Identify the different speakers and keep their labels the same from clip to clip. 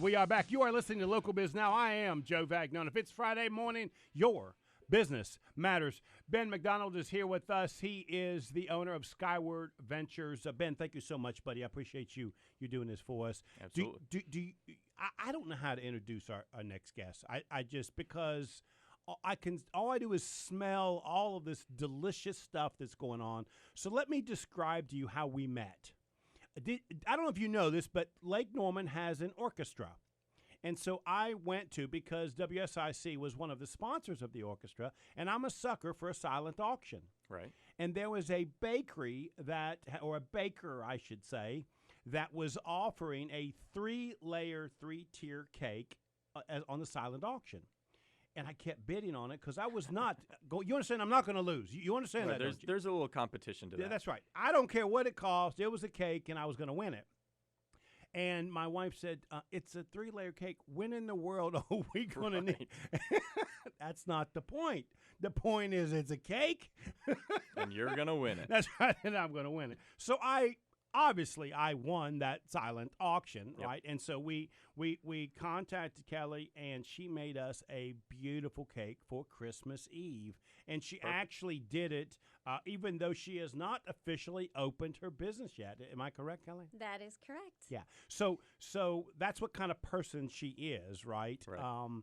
Speaker 1: We are back. You are listening to Local Biz Now. I am Joe Vagnone. If it's Friday morning, your business matters. Ben McDonald is here with us. He is the owner of Skyward Ventures. Ben, thank you so much, buddy. I appreciate you doing this for us.
Speaker 2: Absolutely.
Speaker 1: I don't know how to introduce our next guest. I just, because all I do is smell all of this delicious stuff that's going on. So let me describe to you how we met. I don't know if you know this, but Lake Norman has an orchestra. And so I went to, because WSIC was one of the sponsors of the orchestra, and I'm a sucker for a silent auction.
Speaker 2: Right.
Speaker 1: And there was a bakery or a baker, I should say, that was offering a 3-layer, 3-tier cake on the silent auction. And I kept bidding on it because I was not you understand? I'm not going to lose. You understand
Speaker 2: Right,
Speaker 1: that? Don't you?
Speaker 2: There's a little competition to that.
Speaker 1: Yeah, that's right. I don't care what it cost. It was a cake, and I was going to win it. And my wife said, it's a 3-layer cake. When in the world are we going to need? That's not the point. The point is it's a cake.
Speaker 2: And you're going to win it.
Speaker 1: That's right, and I'm going to win it. So I won that silent auction,
Speaker 2: Yep.
Speaker 1: right? And so we contacted Keli, and she made us a beautiful cake for Christmas Eve. And she actually did it, even though she has not officially opened her business yet. Am I correct, Keli?
Speaker 3: That is correct.
Speaker 1: Yeah. So that's what kind of person she is, right?
Speaker 2: Right.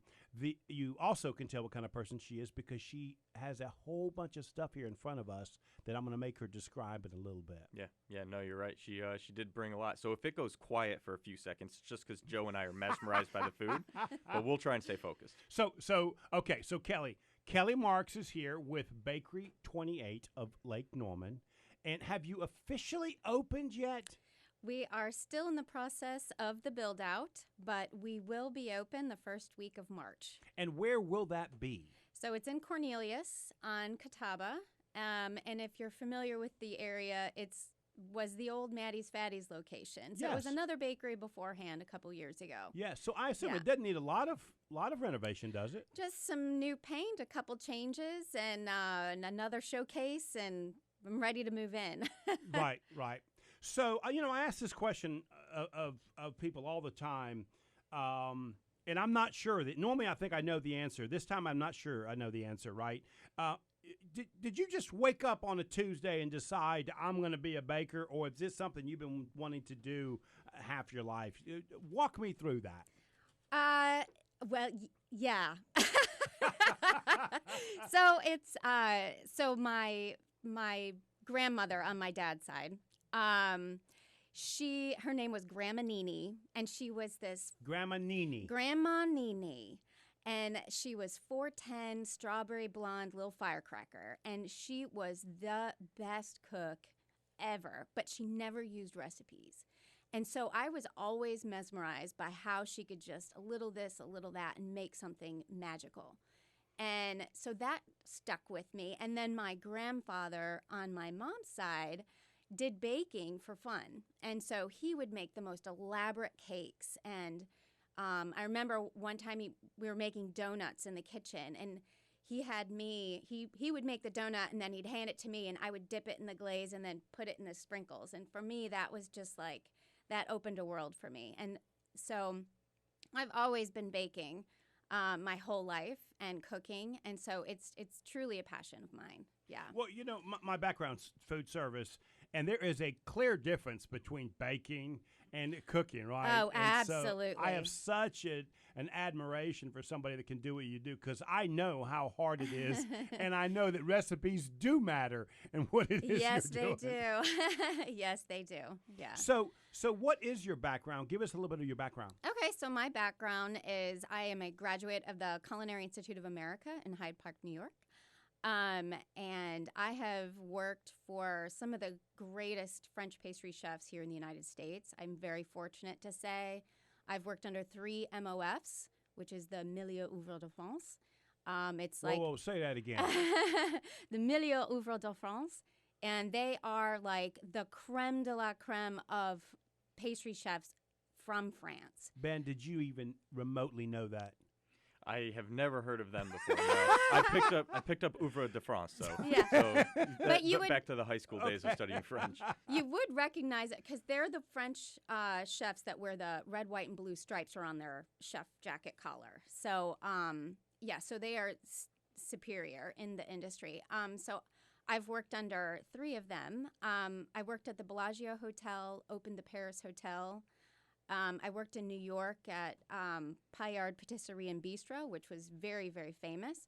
Speaker 1: You also can tell what kind of person she is because she has a whole bunch of stuff here in front of us that I'm going to make her describe in a little bit.
Speaker 2: Yeah, no, you're right. She did bring a lot. So if it goes quiet for a few seconds, it's just because Joe and I are mesmerized by the food, but we'll try and stay focused.
Speaker 1: So Keli Marks is here with Bakery 28 of Lake Norman. And have you officially opened yet?
Speaker 3: We are still in the process of the build out, but we will be open the first week of March.
Speaker 1: And where will that be?
Speaker 3: So it's in Cornelius on Catawba. And if you're familiar with the area, was the old Maddie's Fatties location. So It was another bakery beforehand a couple years ago.
Speaker 1: Yeah, so I assume it doesn't need a lot of renovation, does it?
Speaker 3: Just some new paint, a couple changes, and another showcase, and I'm ready to move in.
Speaker 1: Right. So, I ask this question of people all the time, and I'm not sure that normally I think I know the answer. This time I'm not sure I know the answer, right? Did you just wake up on a Tuesday and decide I'm going to be a baker, or is this something you've been wanting to do half your life? Walk me through that.
Speaker 3: Yeah. So it's so my grandmother on my dad's side. Her name was Grandma Nini, and she was this
Speaker 1: Grandma Nini.
Speaker 3: And she was 4'10", strawberry blonde, little firecracker. And she was the best cook ever, but she never used recipes. And so I was always mesmerized by how she could just a little this, a little that, and make something magical. And so that stuck with me. And then my grandfather on my mom's side did baking for fun. And so he would make the most elaborate cakes. And I remember one time we were making donuts in the kitchen, and he had me, he would make the donut, and then he'd hand it to me, and I would dip it in the glaze and then put it in the sprinkles. And for me, that was just like, that opened a world for me. And so I've always been baking my whole life and cooking, and so it's truly a passion of mine. Yeah.
Speaker 1: Well, my background's food service, and there is a clear difference between baking and cooking, right?
Speaker 3: Oh, absolutely.
Speaker 1: So I have such an admiration for somebody that can do what you do, because I know how hard it is, and I know that recipes do matter and what it is
Speaker 3: yes,
Speaker 1: you're
Speaker 3: they
Speaker 1: doing.
Speaker 3: do. Yes, they do. Yeah.
Speaker 1: So what is your background? Give us a little bit of your background.
Speaker 3: Okay, so my background is I am a graduate of the Culinary Institute of America in Hyde Park, New York. And I have worked for some of the greatest French pastry chefs here in the United States. I'm very fortunate to say I've worked under 3 MOFs, which is the Milieu Ouvrier de France. It's like
Speaker 1: Whoa, say that again.
Speaker 3: the Milieu Ouvrier de France, and they are like the creme de la creme of pastry chefs from France.
Speaker 1: Ben, did you even remotely know that?
Speaker 2: I have never heard of them before. No. I picked up Ouvre de France, so
Speaker 3: Yeah.
Speaker 2: so
Speaker 3: But you would-
Speaker 2: back to the high school days of studying French.
Speaker 3: You would recognize it because they're the French chefs that wear the red, white, and blue stripes around their chef jacket collar. So, so they are superior in the industry. So I've worked under 3 of them. I worked at the Bellagio Hotel, opened the Paris Hotel. I worked in New York at Paillard Patisserie and Bistro, which was very, very famous.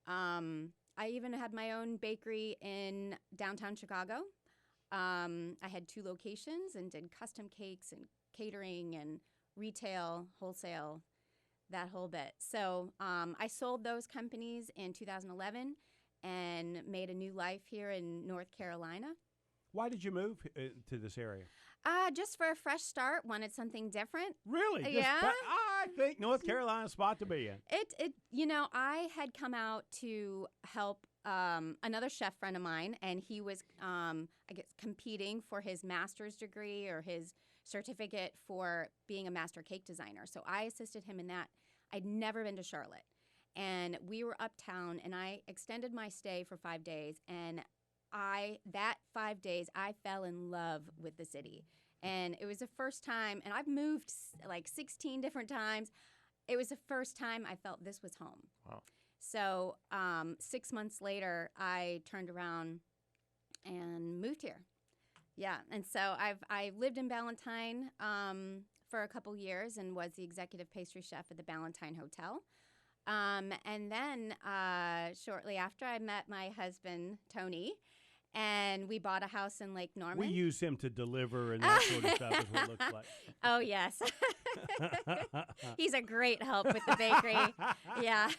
Speaker 3: I even had my own bakery in downtown Chicago. I had 2 locations and did custom cakes and catering and retail, wholesale, that whole bit. So I sold those companies in 2011 and made a new life here in North Carolina.
Speaker 1: Why did you move to this area?
Speaker 3: Just for a fresh start, wanted something different.
Speaker 1: Really? Just
Speaker 3: Yeah.
Speaker 1: I think North Carolina's a spot to be in.
Speaker 3: I had come out to help another chef friend of mine, and he was, competing for his master's degree or his certificate for being a master cake designer. So I assisted him in that. I'd never been to Charlotte, and we were uptown, and I extended my stay for 5 days, and that 5 days, I fell in love with the city. And it was the first time, and I've moved like 16 different times. It was the first time I felt this was home.
Speaker 2: Wow.
Speaker 3: So 6 months later, I turned around and moved here. Yeah, and so I lived in Ballantyne for a couple years and was the executive pastry chef at the Ballantyne Hotel. And then shortly after, I met my husband, Tony, and we bought a house in Lake Norman.
Speaker 1: We use him to deliver and that sort of stuff is what it looks like.
Speaker 3: Oh, yes. He's a great help with the bakery. Yeah.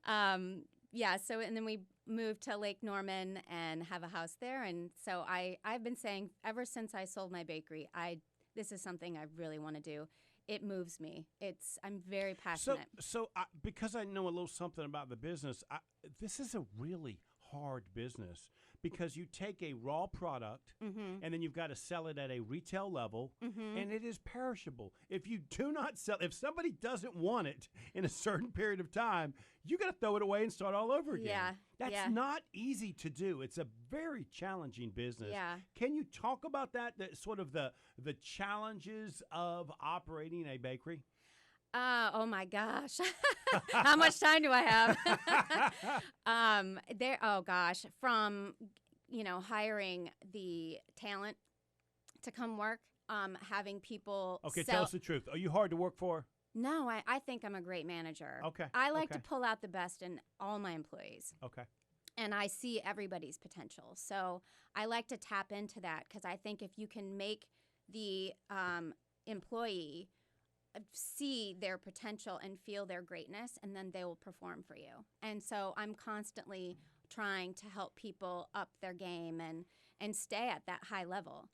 Speaker 3: And then we moved to Lake Norman and have a house there. And so I've been saying ever since I sold my bakery, this is something I really want to do. It moves me. I'm very passionate.
Speaker 1: So because I know a little something about the business, this is a really hard business because you take a raw product and then you've got to sell it at a retail level and it is perishable. If you do not sell, if somebody doesn't want it in a certain period of time, you got to throw it away and start all over again.
Speaker 3: Yeah.
Speaker 1: That's not easy to do. It's a very challenging business.
Speaker 3: Yeah.
Speaker 1: Can you talk about that sort of the challenges of operating a bakery?
Speaker 3: Oh my gosh. How much time do I have? From, hiring the talent to come work, having people
Speaker 1: Okay,
Speaker 3: sell.
Speaker 1: tell us the truth. Are you hard to work for?
Speaker 3: No, I think I'm a great manager.
Speaker 1: Okay.
Speaker 3: I like to
Speaker 1: okay.
Speaker 3: pull out the best in all my employees.
Speaker 1: Okay.
Speaker 3: And I see everybody's potential. So I like to tap into that because I think if you can make the employee see their potential and feel their greatness, and then they will perform for you. And so I'm constantly trying to help people up their game and stay at that high level.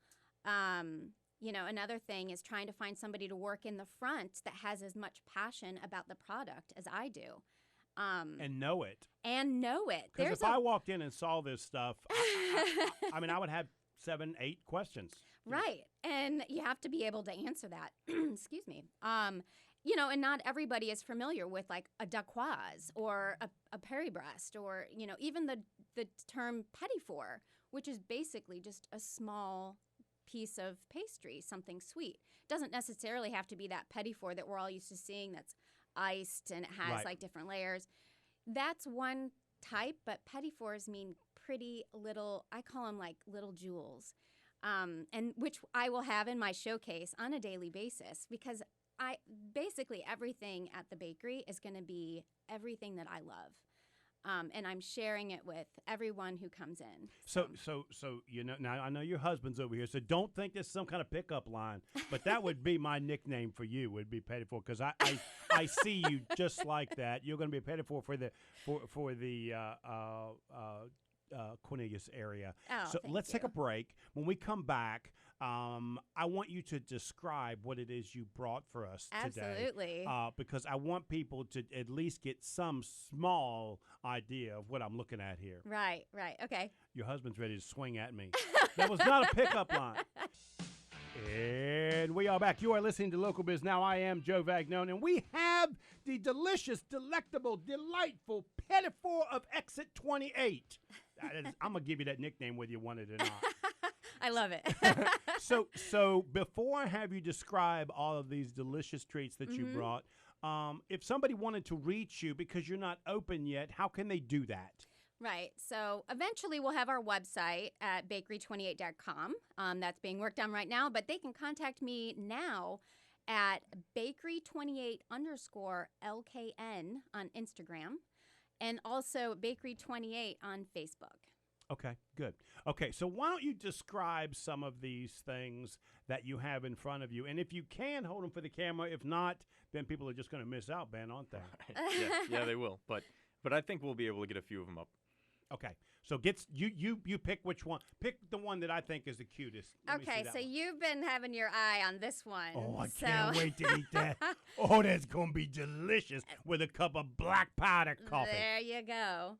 Speaker 3: Another thing is trying to find somebody to work in the front that has as much passion about the product as I do.
Speaker 1: And know it.
Speaker 3: Because
Speaker 1: if I walked in and saw this stuff, I would have 7, 8 questions.
Speaker 3: Right. And you have to be able to answer that. Excuse me. And not everybody is familiar with like a dacquoise or a Paris-Brest or, even the term petit four, which is basically just a small piece of pastry, something sweet. Doesn't necessarily have to be that petit four that we're all used to seeing that's iced and it has like different layers. That's one type, but petit fours mean pretty little, I call them like little jewels. And which I will have in my showcase on a daily basis because basically everything at the bakery is going to be everything that I love. And I'm sharing it with everyone who comes in.
Speaker 1: So now I know your husband's over here, so don't think this is some kind of pickup line, but that would be my nickname for you, would be Petit Four, because I see you just like that. You're going to be a Petit Four for the Cornelius area.
Speaker 3: Oh,
Speaker 1: so let's take a
Speaker 3: you.
Speaker 1: break. When we come back, I want you to describe what it is you brought for us today.
Speaker 3: Absolutely.
Speaker 1: Because I want people to at least get some small idea of what I'm looking at here.
Speaker 3: Right. Okay.
Speaker 1: Your husband's ready to swing at me. That was not a pickup line. It's And we are back. You are listening to Local Biz Now. I am Joe Vagnone, and we have the delicious, delectable, delightful Petit Four of Exit 28. I'm going to give you that nickname whether you want it or not.
Speaker 3: I love it.
Speaker 1: So before I have you describe all of these delicious treats that you brought, if somebody wanted to reach you because you're not open yet, how can they do that?
Speaker 3: Right. So eventually we'll have our website at bakery28.com. That's being worked on right now, but they can contact me now at bakery28_LKN on Instagram and also bakery28 on Facebook.
Speaker 1: Okay, good. Okay, so why don't you describe some of these things that you have in front of you? And if you can, hold them for the camera. If not, then people are just going to miss out, Ben, aren't they?
Speaker 2: Yeah, they will. But I think we'll be able to get a few of them up.
Speaker 1: Okay, so you pick which one. Pick the one that I think is the cutest.
Speaker 3: Okay, so you've been having your eye on this one.
Speaker 1: Oh, I can't wait to eat that. Oh, that's going to be delicious with a cup of black powder coffee.
Speaker 3: There you go.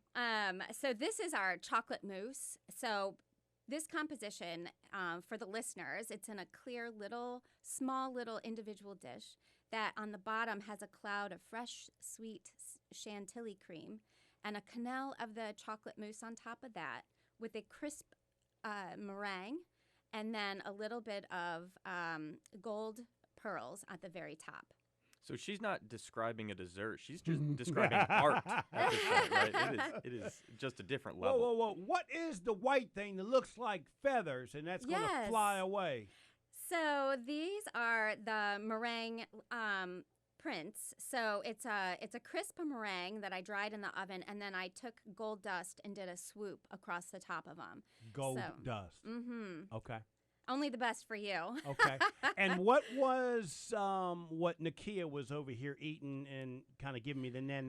Speaker 3: So this is our chocolate mousse. So this composition, for the listeners, it's in a clear small little individual dish that on the bottom has a cloud of fresh, sweet chantilly cream and a quenelle of the chocolate mousse on top of that with a crisp meringue and then a little bit of gold pearls at the very top.
Speaker 2: So she's not describing a dessert. She's just describing art at this point, right? It is just a different level.
Speaker 1: Whoa. What is the white thing that looks like feathers and that's going to fly away?
Speaker 3: So these are the meringue prints. So it's a crisp meringue that I dried in the oven, and then I took gold dust and did a swoop across the top of them.
Speaker 1: Gold dust.
Speaker 3: Mm-hmm.
Speaker 1: Okay.
Speaker 3: Only the best for you.
Speaker 1: Okay. And what was what Nakia was over here eating and kind of giving me the nan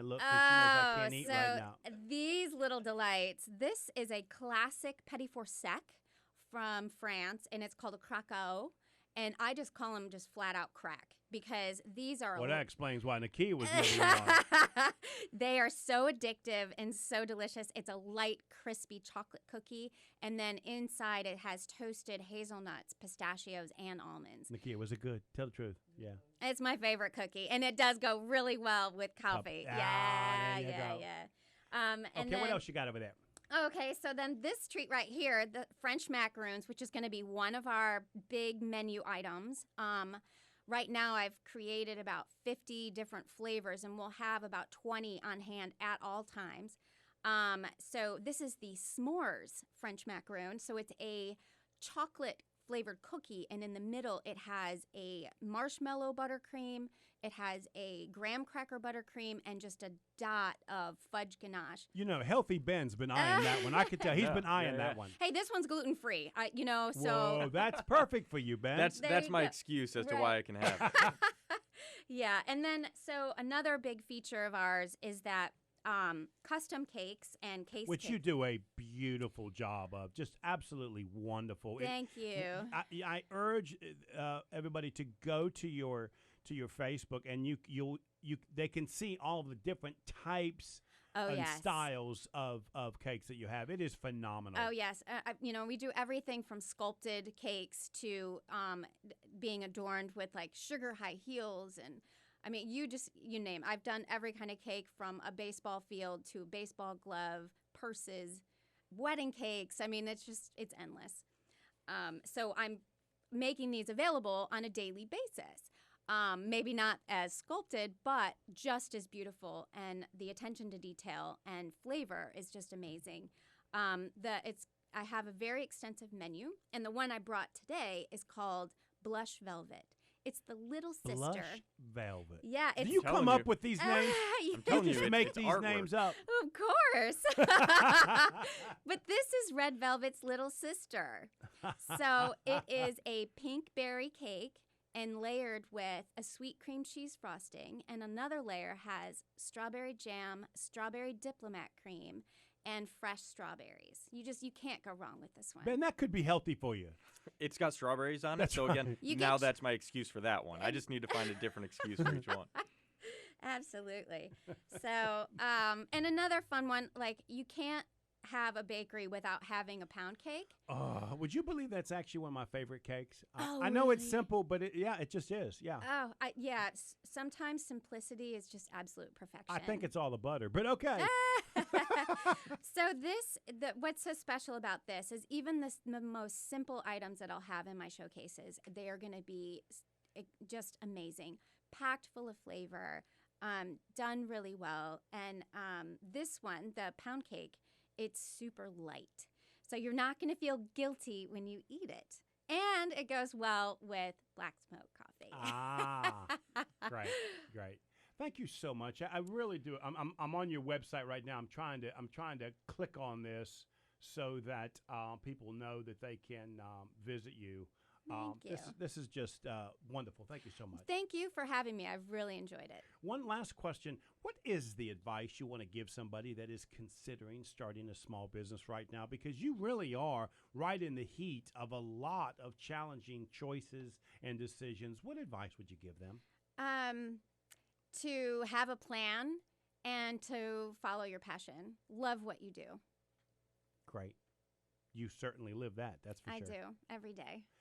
Speaker 1: look because she knows I can't eat right now?
Speaker 3: These little delights. This is a classic Petit Four sec from France, and it's called a Krakow. And I just call them just flat out crack because these are.
Speaker 1: Well, that explains why Nakia was moving on.
Speaker 3: They are so addictive and so delicious. It's a light, crispy chocolate cookie, and then inside it has toasted hazelnuts, pistachios, and almonds.
Speaker 1: Nakia, was it good? Tell the truth. Yeah.
Speaker 3: It's my favorite cookie, and it does go really well with coffee. Yeah. And
Speaker 1: okay,
Speaker 3: then,
Speaker 1: what else you got over there?
Speaker 3: Okay, so then this treat right here, the French macaroons, which is going to be one of our big menu items. Right now I've created about 50 different flavors, and we'll have about 20 on hand at all times. So this is the s'mores French macaroon. So it's a chocolate flavored cookie, and in the middle it has a marshmallow buttercream, it has a graham cracker buttercream, and just a dot of fudge ganache.
Speaker 1: You know, Healthy Ben's been eyeing that one. I could tell he's been eyeing that one.
Speaker 3: Hey, this one's gluten-free, so...
Speaker 1: Whoa, that's perfect for you, Ben.
Speaker 2: That's my excuse as to why I can have it.
Speaker 3: Yeah, and then, so another big feature of ours is that custom cakes and case
Speaker 1: Which you do a beautiful job of. Just absolutely wonderful.
Speaker 3: Thank you.
Speaker 1: I urge everybody to go to your Facebook, and they can see all of the different types and styles of cakes that you have. It is phenomenal.
Speaker 3: Oh, yes. We do everything from sculpted cakes to being adorned with like sugar high heels and you name. I've done every kind of cake from a baseball field to a baseball glove, purses, wedding cakes. It's endless. So I'm making these available on a daily basis. Maybe not as sculpted, but just as beautiful, and the attention to detail and flavor is just amazing. I have a very extensive menu, and the one I brought today is called Blush Velvet. It's the little sister.
Speaker 1: Blush Velvet.
Speaker 3: Yeah.
Speaker 1: Do you come up with these names?
Speaker 2: You
Speaker 1: just make these
Speaker 2: artwork.
Speaker 1: names up.
Speaker 3: Of course. But this is Red Velvet's little sister. So it is a pink berry cake and layered with a sweet cream cheese frosting, and another layer has strawberry jam, strawberry diplomat cream, and fresh strawberries. You can't go wrong with this one.
Speaker 1: Ben, that could be healthy for you.
Speaker 2: It's got strawberries on it,
Speaker 1: That's
Speaker 2: so again,
Speaker 3: right.
Speaker 2: now that's my excuse for that one. I just need to find a different excuse for each one.
Speaker 3: Absolutely. So, and another fun one, like you can't have a bakery without having a pound cake.
Speaker 1: Would you believe that's actually one of my favorite cakes?
Speaker 3: Oh,
Speaker 1: I know it's
Speaker 3: really?
Speaker 1: simple, but it just is. Yeah.
Speaker 3: Oh, yeah. Sometimes simplicity is just absolute perfection.
Speaker 1: I think it's all the butter, but okay.
Speaker 3: So what's so special about this is even the most simple items that I'll have in my showcases, they are going to be just amazing, packed full of flavor, done really well. And this one, the pound cake, it's super light. So you're not going to feel guilty when you eat it. And it goes well with black smoke coffee.
Speaker 1: Great. Thank you so much. I really do. I'm on your website right now. I'm trying to click on this so that people know that they can visit you.
Speaker 3: Thank you.
Speaker 1: This is just wonderful. Thank you so much.
Speaker 3: Thank you for having me. I've really enjoyed it.
Speaker 1: One last question. What is the advice you want to give somebody that is considering starting a small business right now? Because you really are right in the heat of a lot of challenging choices and decisions. What advice would you give them?
Speaker 3: To have a plan and to follow your passion. Love what you do.
Speaker 1: Great. You certainly live that. That's for sure.
Speaker 3: I do every day.